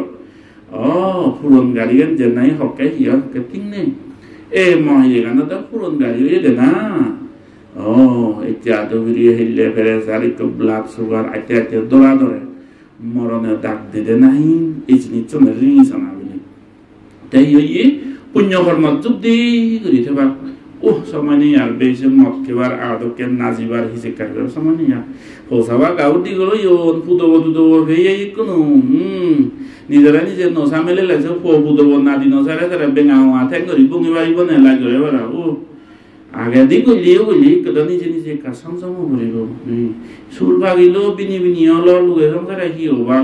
পুরন গাড়ি গান যে নাই হকে হিয়া ঠিক নেই এ মহিলে গান তো পুরন গাড়ি হয়ে দে না এতিয়া আদুবিরি হেললে ফেরে সারি তো ব্লাড সুগার আইতে আইতে দৌড়া ধরে মরণে ডাক দিতে নাই এই জিনিস চলে রিং সানা বলে তাই হইয়ে পুণ্য কর্ম যুদ্ধি করি থাকবা সময় নেই আর বেশি মদ খেবার আদকে নাজিবার হিসে কাটবার সময় নেই আর হোসাবা গাউটি গুলো ইয়ন ফুদব দুদব ভেয়ে কোনো নিজেরা নিজে নসা মেলে লাগছে ফুদব নাদি নসারে তারা বেঙাও আঠেং করি বুঙি বাড়িব নে লাগে এবার আগে দি গলি কদা নিজে নিজে কাসাম সাম বলিব সুর ভাগিলো বিনি বিনি হল লুগে সংসারে কি হবা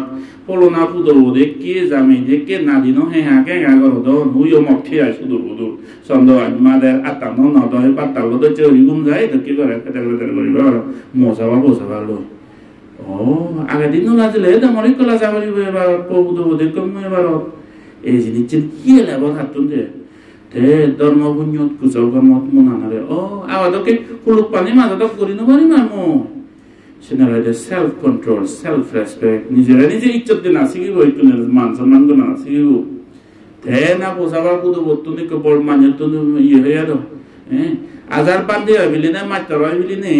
পলনা ফুদব দে কে জামে যে কে নাদি ন হে হাকে গাগর দ হুইও মক্ষে আসু দুবুদু সন্দ মাদের আতা ন নদ হে পাতাল দ চরি গুম যায় তো কি করে কেটে কেটে করিব মজাবা বসাবা লো আগে দিন লাজলে দমরি কলা যাবলি এবার ফুদব দে কম এবার এই জিনিস কি লাগব হাতুন দে তে ধর্ম পুণ্যত কুশল কর্মত মনানারে আওয়াদকে কুলুক পানি মাজত করি নবারি মামু সেনারে সেলফ কন্ট্রোল সেলফ রেসপেক্ট নিজেরা নিজে ইজ্জত দিন শিখিব একটু মান সম্মান গুণ শিখিব তে না পোষাবার পুদো বর্তনি কেবল মানের তো ইয়ে হয়ে আর আজার পান্ডে হয় বিলি না মাস্টার হয় বিলি নে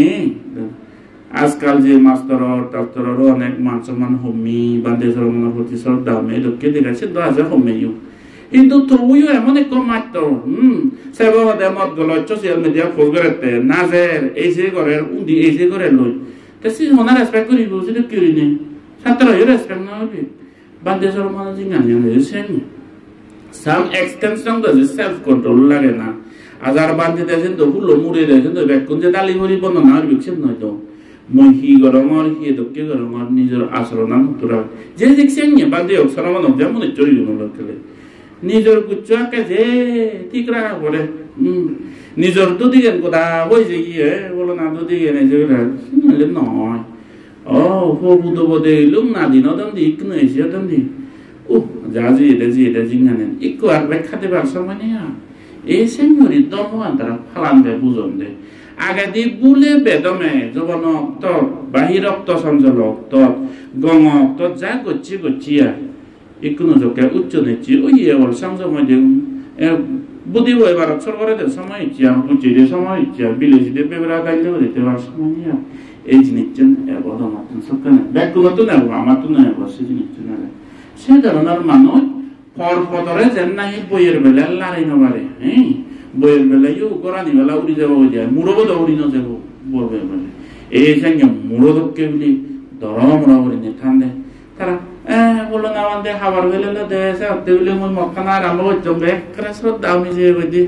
আজকাল যে মাস্টার টাস্টারও অনেক মান সম্মান হমি বান্ধে সরমনের প্রতি শ্রদ্ধা মে লোককে দেখাচ্ছে 10,000 হমেও কিন্তু তবুও এমন এক মাত্র সেবাদে মত গল সোশ্যাল মিডিয়া ফোন করতে নাজের এই যে করে উন্দি এই যে করে লই তা সে ওনার রেসপেক্ট করিব সেটা করি নেই ছাত্র রেসপেক্ট না হবে বান্দেশ্বর মানুষ জানি সেমি সাম এক্সটেনশন দে সেলফ কন্ট্রোল লাগে না আজার বান্ধে দেন তো হুলো মুড়ে দেন তো বেকুন যে দালি হরি বন্ধ আর বিকছেন নয় তো মই হি গরমর হি দকে গরমর নিজের আচরণ তোরা যে দেখছেন বান্ধে অক্সর মানুষ যেমন চলি লোকলে নিজের গুচ্ছাকে যে ঠিক রাখা করে নিজের দুদি গেন কথা হয়েছে গিয়ে বলো না দুদি গেনে যে নয় ও হবুদ বোধে লুম না দিন দি ইকনো এসে দি ও যা এটা জিঙ্গানেন একটু আর ব্যাখ্যাতে পারছো মানে এই সেমরি দমহান তারা ফালান বে বুঝন দে আগে দি বুলে বেদমে যবন তো বাহির রক্ত সঞ্চালক তো গমক তো যা গচ্ছিয়া ইকুনো জকে উচ্চ নেছি ওই এবার সময় দেন বুদ্ধি বই বার সরকারে দে সময় ইচ্ছা বুঝিয়ে সময় ইচ্ছা বিলেজি দে বেবরা গাইলে দিতে পার সময় নিয়া এই জিনিসজন এবার মাত্র সরকার ব্যাকুলত না আমার তো না বসে জিনিস না সে ধরনের মানুষ পরপদরে যেন নাই বইয়ের বেলা লারাই নবারে বইয়ের বেলা ইউ করানি বেলা উড়ি যাব যায় মুড়বদ উড়ি ন যাব বলবে বলে এই সঙ্গে মুড়দকে বলি দরমরা উড়ি নে ঠান্ডে তারা বললো না আমাদের খাবার বেলে দেশে হতে বলে মই মখানা আরম্ভ করছো বেকরা শ্রদ্ধা আমি যে বলি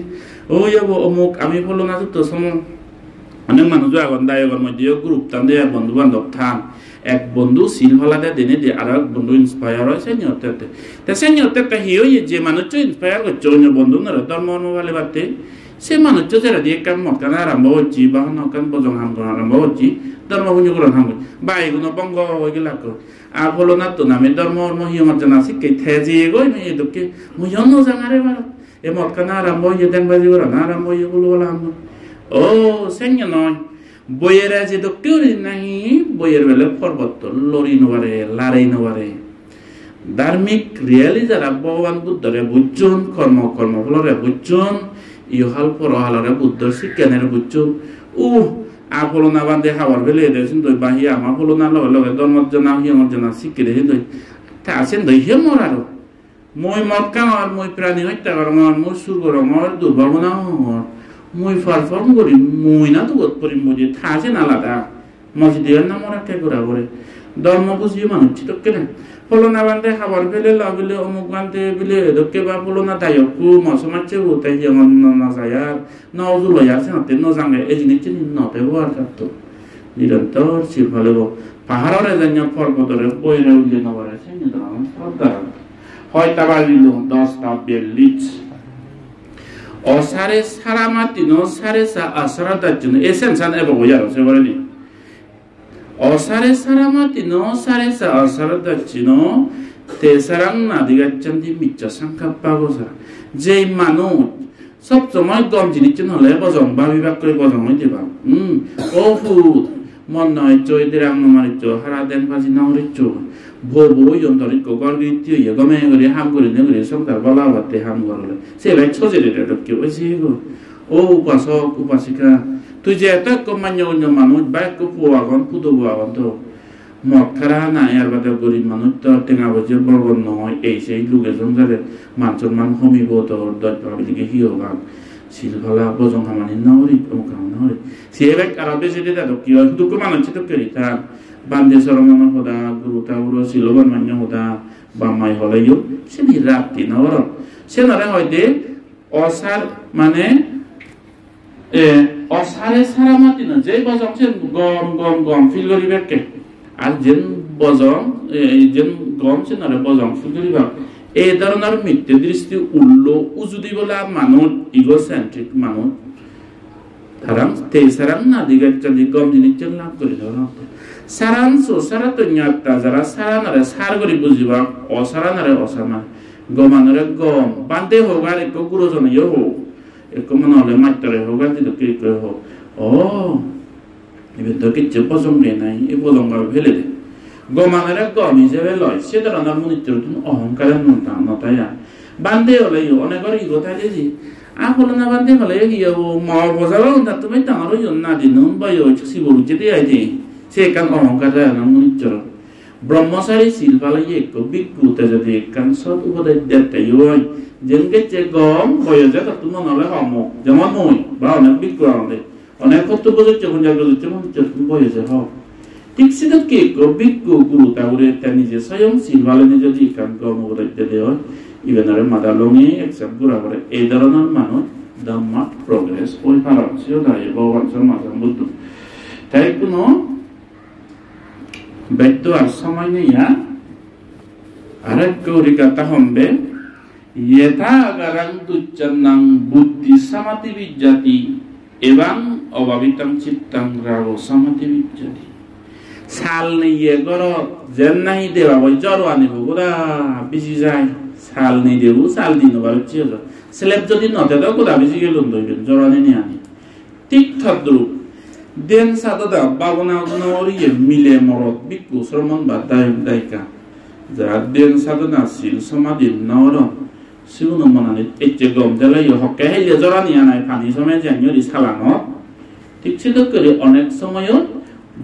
ওই অমুক আমি বললো না তো সময় অনেক মানুষ এখন দায়গর মধ্যে গ্রুপ টান দেয় বন্ধু বান্ধব থান এক বন্ধু সিল হলাদে দিনে দিয়ে আর এক বন্ধু ইন্সপায়ার হয় সে নিয়তে হিও যে মানুষ ইন্সপায়ার করছে অন্য বন্ধু না ধর্ম ভালে বাড়তে সে মানুষ যারা দিয়ে কাম মকান আরম্ভ হচ্ছি বা নকান বজং হাম আরম্ভ হচ্ছি ধর্ম পুঞ্জি করে হাম বা এগুলো বঙ্গ হয়ে গেল আর বলো না তো নামে ধর্ম মহিমার জানা শিখে থেজি গই মেয়ে দুঃখে মহিম জাঙারে বার এ মকান আরম্ভ হয়ে দেনবাজি করে না আরম্ভ হয়ে বলো বলা ও সেঙ্গে নয় বইয়ের যে তো কেউ নাই বইয়ের বেলে পর্বত লড়ি নবারে লাড়াই নবারে ধার্মিক রিয়ালি যারা ভগবান বুদ্ধরে বুঝছুন কর্মফলরে বুঝছুন ইহাল পরহালরে বুদ্ধ শিক্ষানের বুঝছুন আপলনা বান্ধে হাওয়ার বেলে দেখছেন তো বাহি আমার ফলনা লগে লগে ধর্মজনা হিমর্জনা শিক্ষি দেখেন তো তা আছেন তো হিম আরো মই মদ কামার মই প্রাণী হত্যা করমার মই সুর করমার দুর্ভাবনা হওয়ার মই পারফর্ম করি মই না তো বোধ করি বুঝি থাকেন আলাদা মসজিদের নাম ওরা কে করা করে ধর্ম বুঝিয়ে মানুষ তো কেন ফলনা বান্ধে খাবার ফেলে লাগলে অমুক বান্ধে বিলে দকে বা ফলনা দায়কু মশমাচ্ছে তাই যেমন না যায় আর নজুল হয়ে আছে নাতে নজাঙ্গে এই জিনিস নতে আর থাকতো নিরন্তর শির ফেলে পাহাড়ের জন্য পর্বতরে বইরে উঠলে নবারে সেই শ্রদ্ধা হয় তাবার 10টা বেলিচ অসারে সারা মাতিনো সারে সা আসরাদার জন্য এসেনসান এবং বোঝার সে বলেনি অসারে সারা মাতিনো সারে সা আসরাদার জন্য তেসারাং নাদিগাচ্চান্তি মিচ্চা সংখ্যা পাগোসা যে মানুষ সব সময় গম জিনিস হলে বজং বা বিভাগ করে বজং হয়ে দিবা ও ফুট মন নয় চই দিরাং নমারিচ্ছ হারা দেন ভাজি নাহরিচ্ছ ভবো যন্তরিক গর্গিত্য গমে করে হাম করে নে করে সংসার বলা বাতে হাম করলে সে ভাই ছোজে রে কি ওইছে গো ও উপাসক উপাসিকা তুই যে এত কমান্য অন্য মানুষ বাইক পুয়াগন পুতো পুয়াগন তো মক্কারা না আর বাদে গরিব মানুষ তো টেঙা বসে বরগন নয় এই সেই লোকের সংসারে মান সম্মান কমিব তো দশ পাবলিকে হিও গান সিলভালা বজং হামানি নাহরি অমুক নাহরি সে ভাই আর বেশি দিতে তো কি দুঃখ মানুষ তো করি তা বান্দেশ্বর মন হদা গুরুতা গুরু শিলবন মান্য হদা বা মাই হলাইও সে রাত্রি নগর সে নরে হইতে অসার মানে অসারে সারা মাতি না যে বজং সে গম গম গম ফিল করিবে কে আর যেন বজং যেন গম সে নরে বজং ফিল করিবা এই ধরনের মিথ্যে দৃষ্টি উল্লো উজুদি বলা মানুষ ইগোসেন্ট্রিক মানুষ তারা তেসারাং না দিগাচ্ছা গম জিনিস লাভ করে ধরা সারাংশো সারাতো ন্যাক্তা যারা সারানারে সার করি বুঝিবা অসারানারে অসারনা গমানরে গম বান্ধে হোক আর এক গুরুজন ইয়ে হোক এক মনে হলে মাত্রে হোক আর দিতে কি করে হোক ও এবার তো কিচ্ছু পছন্দ নাই এই পছন্দ ফেলে দে গমানরে গম হিসেবে লয় সে ধরনের মনিত্র অহংকারের নতায়া বান্ধে হলে অনেকের ইগো থাকে যে আপলো না বান্ধে হলে ইয়ে মা বোঝাবো না তুমি তাঁরও না দিন বা শিবরু যেতে আইতে সে কান অহংকার যায় না মনিত্র ব্রহ্মচারী শিলপালাই এক বিক্ষুতে যদি একখান সৎ উপদেশ দেয় হয় যেনকে যে গম বয়সে তত মনে হলে হম যেমন মই বা অনেক বিক্ষু আমাদের অনেক কত বছর যখন যাবে বয়সে হোক ঠিক সেটাকে বিক্ষু গুরু তাহলে তার নিজে স্বয়ং শিলপালে যদি একখান গম উপদেশ দেয় হয় ইভেনারে মাদালঙে একসাথ ঘুরা করে এই ধরনের মানুষ ধর্মা প্রগ্রেস ওই পারাম সেও দাঁড়িয়ে ভগবান সমাজম বুদ্ধ তাই কোনো বেদ্য আর সময় নেই আরেক গৌরিকাতা হম্বে ইয়েথা আগারাং তুচ্চান্নাং বুদ্ধি সমাতি বিজ্জাতি এবং অভাবিতাং চিত্তাং রাগ সমাতি বিজ্জাতি সাল নিয়ে গর যেন নাই দেওয়া বই জ্বর আনিব গোদা বেশি যায় সাল নেই দেবো সাল দিন চিও স্লেব যদি নতে দাও গোদা বেশি গেল দইবেন জ্বর আনি নিয়ে আনি ঠিক থদ্রুপ দেন সাদা বাবনা উদনাওরিয়ে মিলে মরত বিক্ষু শ্রমণ বা দায়িকা যারা দেন সাধনা শিল সমাধি নর শিউন মনানি এচে গম দেলাই হকে হেলে জরা নিয়া নাই পানি সময় জানিয়রি সালানত ঠিক সেটা করে অনেক সময়ও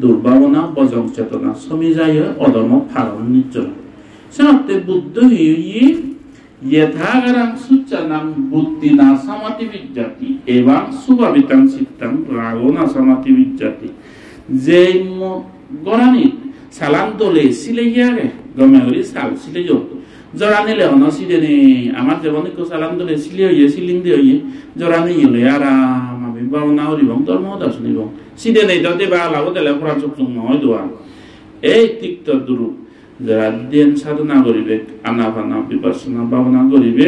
দুর্ভাবনা বজং চেতনা সমি যায় অধর্ম ফারণ নিচল সাথে বুদ্ধ হইয়ে यथागरं सुच्चनं बुद्धिना समाति विज्जति एवं सुभावितं चित्तं रागोना समाति विज्जति जे गरानी सालाम तोले सिलेयारे गमेवरी साल सिलेयो जराने ले हन सिदेने आमार जेबने को सालाम तोले सिलेयो सिलिंग दे होये जराने यले आराम आबे बावना हरिबं धर्म दर्शनिबं सिदेने दते बालाव देले फरा चुकचुं नय दोआ এই তিক্ত দুরু যারা ধ্যান সাধনা করিবে আনাপানা বিপাসনা ভাবনা করিবে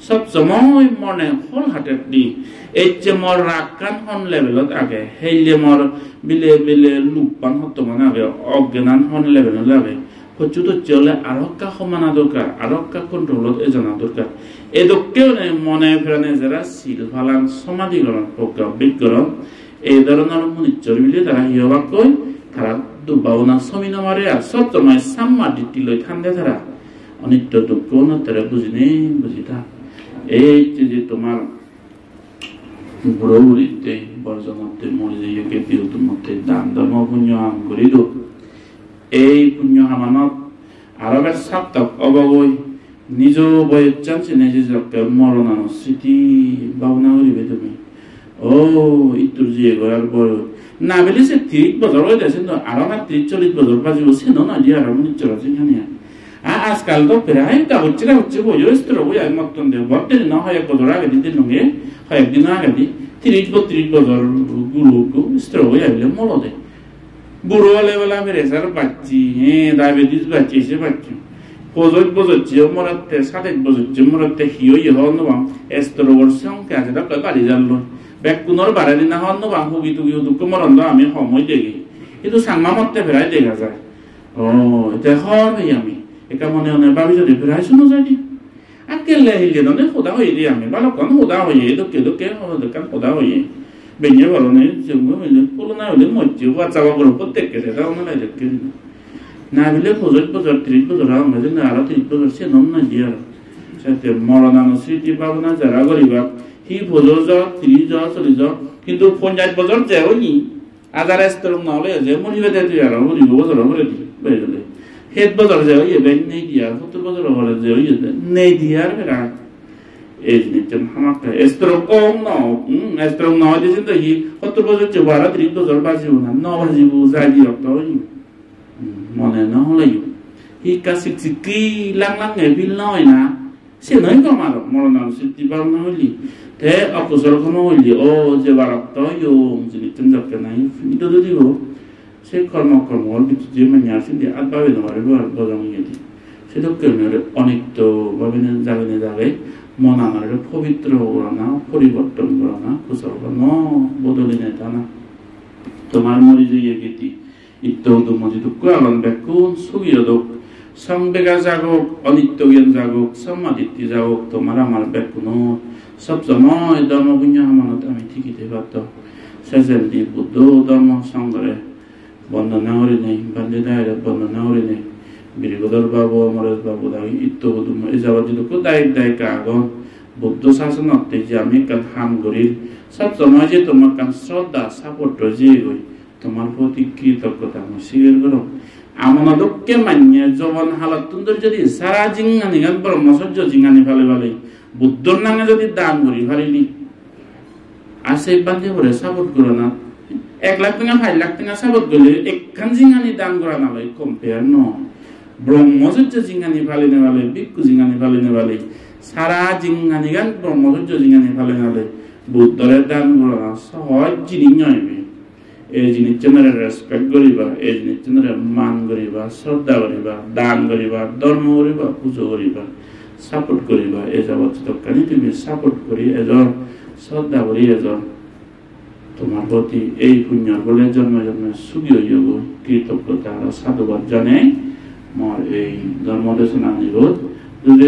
সব সময় মনে হল হাতে দি এই যে মোর রাখান হন লেভেলত আগে হেইলে মোর বিলে বিলে লুপান হতো মানে আগে অজ্ঞান হন লেভেলত লাগে হচ্ছে তো চলে আরক্কা সমানা দরকার আরক্কা কন্ট্রোলত এজনা দরকার এই দক্কেও মনে ফেরানে যারা শিল ফালান সমাধিকরণ প্রজ্ঞা বিকরণ এই ধরনের মনিচ্চর মিলে তারা হিয়বা কই তারা দুর্ভাবনা সমিন মারে আর সব সময় সাম্মা দিটি লই ঠান্ডা তারা অনিত্য দুঃখ তারা বুঝিনে বুঝিতা এই যে তোমার বুড়ৌরিতে বর্জনতে মরে যাইয়া কেতিও তোমাতে দান ধর্ম পুণ্য আম করিল এই পুণ্য হামানত আরবের সাপ্তাহ অবগৈ নিজ বয়স জানছে নিজে মরণানো স্মৃতি ভাবনা করিবে তুমি ও ইতুর যে গয়ার বয়স না বেলে সে 30 বছর হয়ে গেছে তো আরো না 30-40 বছর বাজিব সে না দিয়ে আর মনে চলা যেখানে আজকাল তো প্রায় তা হচ্ছে বই স্তর বই আর মতন দেব বটে না হয় এক বছর আগে দিতে নগে হয় একদিন আগে দি 30-32 বছর গুরু স্তর বই আইলে মলো দে বুড়ো হলে বেলা প্রেসার পাচ্ছি ডায়াবেটিস পাচ্ছি সে পাচ্ছি বছর মরাতে 60 বছর মরাতে হিই হন না স্তর বর্ষং কাজে দা বাড়ি জানলো ব্যাকুনর বাড়ানি না হন বা হুগি তুগি দুঃখ মরণ আমি সময় দেখি কিন্তু সাংমা মতে ফেরাই দেখা যায় ও এটা হয় আমি একা মনে মনে ভাবি যদি ফেরাই শুনো যাই আকেলে হিলে ননে খোদা হয়ে দিয়ে আমি ভালো কন খোদা হয়ে দুঃখে দুঃখে দোকান খোদা হয়ে বেঞ্জে বলো নেই পুরো না হলে মজ্জি বাচ্চাবা করে প্রত্যেককে সেটা মনে দেখে না বলে 25 বছর 30 বছর আমাদের না আরো 30 বছর সে নন না দিয়ে সাথে মরণানো স্মৃতি ভাবনা যারা গরিবা হি বছর 30-40 কিন্তু 50 বছর যেও নি আজার স্তর নলে যে মরিবে দেতে আর মরিব বছর করে দি বেজলে হেড বছর যেও ইয়ে বেন নেই দিয়া 70 বছর হলে যেও ইয়ে নেই দিয়ার বেরা এই নিচম হামাকা স্তর কম ন স্তর ন দিছেন তো হি 70 বছর যে 12-30 বছর বাজিব না ন বাজিব যাই রক্ত হই মনে না হলে হি কাসিক সিকি লাং লাং এ বিল নয় না সে নয় কমার মরণার স্মৃতি ভাবনা হইলি তে অকুশল ক্ষম হইলি ও যে বারক্ত যিনি চঞ্জকে নাই কিন্তু যদি সে কর্ম কিছু যে মানে আসেন দিয়ে আর ভাবে না পারবে আর বজাম ইয়ে দি সেটা কেমন অনিত্য ভাবে না যাবে মন আমার পবিত্র করা না পরিবর্তন করা না কুশল ন বদলে নেই তা না তোমার মরি যে গীতি ইত্যাদি মজিদ কুয়ালন ব্যাকুন সুগিয়দক সংবেগা জাগক অনিত্য জ্ঞান জাগক সমাধিত্য জাগক তোমার আমার ব্যাকুনো সব সময় ধর্ম পুণ্য আমানত আমি ঠিকই পারত সেজেন দি বুদ্ধ ধর্ম সংগ্রহে বন্দনা হরি নেই বান্ধে দায়ের বন্দনা হরি নেই বীরগদর বাবু অমরেশ বাবু দাবি ইত্যাদি এই যাবতীয় দায়িকা আগন বুদ্ধ শাসনতে যে আমি কান হাম গরির সব সময় যে তোমার কান শ্রদ্ধা সাপোর্ট যে গই তোমার প্রতি কৃতজ্ঞতা মই স্বীকার করো আমানদকে মানিয়ে জবন হালত তুন্দর যদি সারা জিঙ্গানি গান ব্রহ্মচর্য জিঙ্গানি ভালে ভালে বুদ্ধর নামে যদি দান করি পারিনি আর সেই বান্ধে করে সাপোর্ট করো না 1 লাখ টাকা 5 লাখ টাকা সাপোর্ট করলে একখান জিঙ্গানি দান করা না লয় কম্পেয়ার নয় ব্রহ্মচর্য জিঙ্গানি ভালে নেওয়ালে ভিক্ষু জিঙ্গানি ভালে নেওয়ালে সারা জিঙ্গানি গান ব্রহ্মচর্য জিঙ্গানি ভালে নেওয়ালে বুদ্ধরের দান করা না সহজ জিনিস নয় এই জিনিস রেসপেক্ট করিবা এই জিনিস মান করিবা শ্রদ্ধা করিবা দান করিবা ধর্ম করিবা পুজো করিবা সাপোর্ট করিবা এই যাবত তৎকালীন তুমি সাপোর্ট করি এজন শ্রদ্ধা করি এজন তোমার প্রতি এই পুণ্যর বলে জন্ম জন্মে সুখী হইব কৃতজ্ঞতা আর সাধুবাদ জানাই মোর এই ধর্ম দেশনা নিরোধ যদি